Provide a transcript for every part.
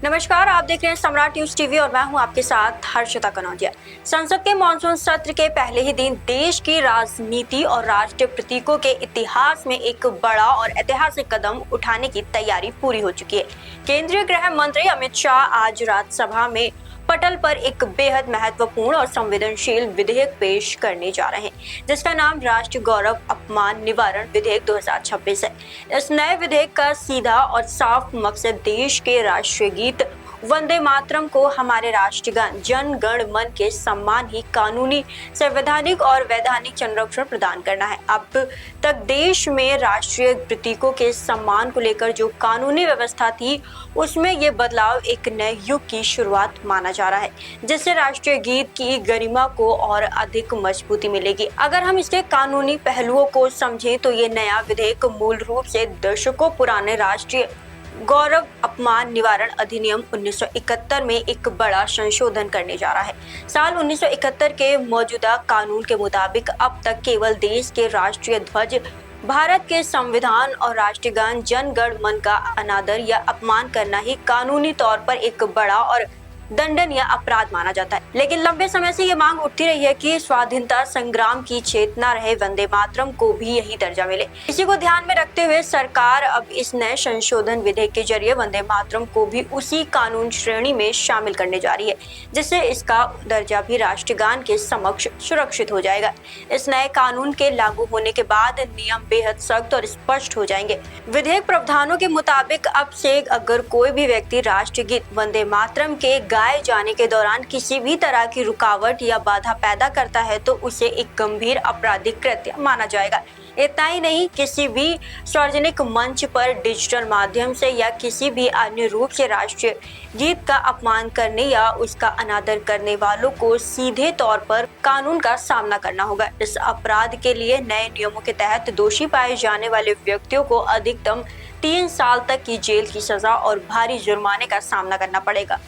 नमस्कार, आप देख रहे हैं सम्राट न्यूज टीवी और मैं हूं आपके साथ हर्षिता कनौजिया। संसद के मानसून सत्र के पहले ही दिन देश की राजनीति और राष्ट्रीय प्रतीकों के इतिहास में एक बड़ा और ऐतिहासिक कदम उठाने की तैयारी पूरी हो चुकी है। केंद्रीय गृह मंत्री अमित शाह आज राज्यसभा में पटल पर एक बेहद महत्वपूर्ण और संवेदनशील विधेयक पेश करने जा रहे हैं, जिसका नाम राष्ट्रीय गौरव अपमान निवारण विधेयक 2026 है। इस नए विधेयक का सीधा और साफ मकसद देश के राष्ट्रीय गीत वंदे मातरम को हमारे राष्ट्रगान जन गण मन के सम्मान ही कानूनी, संवैधानिक और वैधानिक संरक्षण प्रदान करना है। अब तक देश में राष्ट्रीय प्रतीकों के सम्मान को लेकर जो कानूनी व्यवस्था थी, उसमें ये बदलाव एक नए युग की शुरुआत माना जा रहा है, जिससे राष्ट्रीय गीत की गरिमा को और अधिक मजबूती मिलेगी। अगर हम इसके कानूनी पहलुओं को समझें तो ये नया विधेयक मूल रूप से दशकों पुराने राष्ट्रीय गौरव अपमान निवारण अधिनियम 1971 में एक बड़ा संशोधन करने जा रहा है। साल 1971 के मौजूदा कानून के मुताबिक अब तक केवल देश के राष्ट्रीय ध्वज, भारत के संविधान और राष्ट्रीय गान जन गण मन का अनादर या अपमान करना ही कानूनी तौर पर एक बड़ा और दंडनीय अपराध माना जाता है। लेकिन लंबे समय से ये मांग उठती रही है कि स्वाधीनता संग्राम की चेतना रहे वंदे मातरम को भी यही दर्जा मिले। इसी को ध्यान में रखते हुए सरकार अब इस नए संशोधन विधेयक के जरिए वंदे मातरम को भी उसी कानून श्रेणी में शामिल करने जा रही है, जिससे इसका दर्जा भी राष्ट्रगान के समक्ष सुरक्षित हो जाएगा। इस नए कानून के लागू होने के बाद नियम बेहद सख्त और स्पष्ट हो जाएंगे। विधेयक प्रावधानों के मुताबिक अब से अगर कोई भी व्यक्ति राष्ट्रीय गीत वंदे मातरम के गाए जाने के दौरान किसी भी तरह की रुकावट या बाधा पैदा करता है तो उसे एक गंभीर आपराधिक कृत्य माना जाएगा। इतना ही नहीं, किसी भी सार्वजनिक मंच पर डिजिटल माध्यम से या किसी भी अन्य रूप से राष्ट्रीय गीत का अपमान करने या उसका अनादर करने वालों को सीधे तौर पर कानून का सामना करना होगा। इस अपराध के लिए नए नियमों के तहत दोषी पाए जाने वाले व्यक्तियों को अधिकतम 3 साल तक की जेल की सजा और भारी जुर्माने का सामना करना पड़ेगा,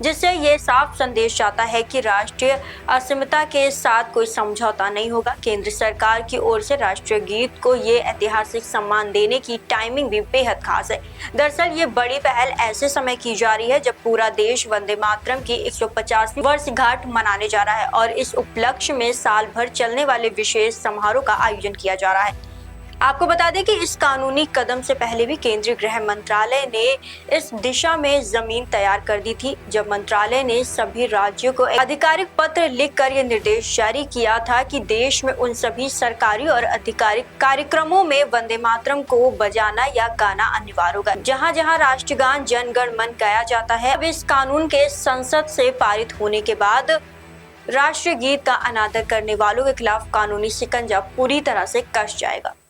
जिससे ये साफ संदेश जाता है कि राष्ट्रीय अस्मिता के साथ कोई समझौता नहीं होगा। केंद्र सरकार की ओर से राष्ट्रीय गीत को ये ऐतिहासिक सम्मान देने की टाइमिंग भी बेहद खास है। दरअसल ये बड़ी पहल ऐसे समय की जा रही है जब पूरा देश वंदे मातरम की 150वीं वर्षगांठ मनाने जा रहा है और इस उपलक्ष्य में साल भर चलने वाले विशेष समारोह का आयोजन किया जा रहा है। आपको बता दें कि इस कानूनी कदम से पहले भी केंद्रीय गृह मंत्रालय ने इस दिशा में जमीन तैयार कर दी थी, जब मंत्रालय ने सभी राज्यों को आधिकारिक पत्र लिखकर यह निर्देश जारी किया था कि देश में उन सभी सरकारी और आधिकारिक कार्यक्रमों में वंदे मातरम को बजाना या गाना अनिवार्य होगा। जहां जहां राष्ट्रगान जन गण मन गाया जाता है, अब इस कानून के संसद से पारित होने के बाद राष्ट्रीय गीत का अनादर करने वालों के खिलाफ कानूनी शिकंजा पूरी तरह से कस जाएगा।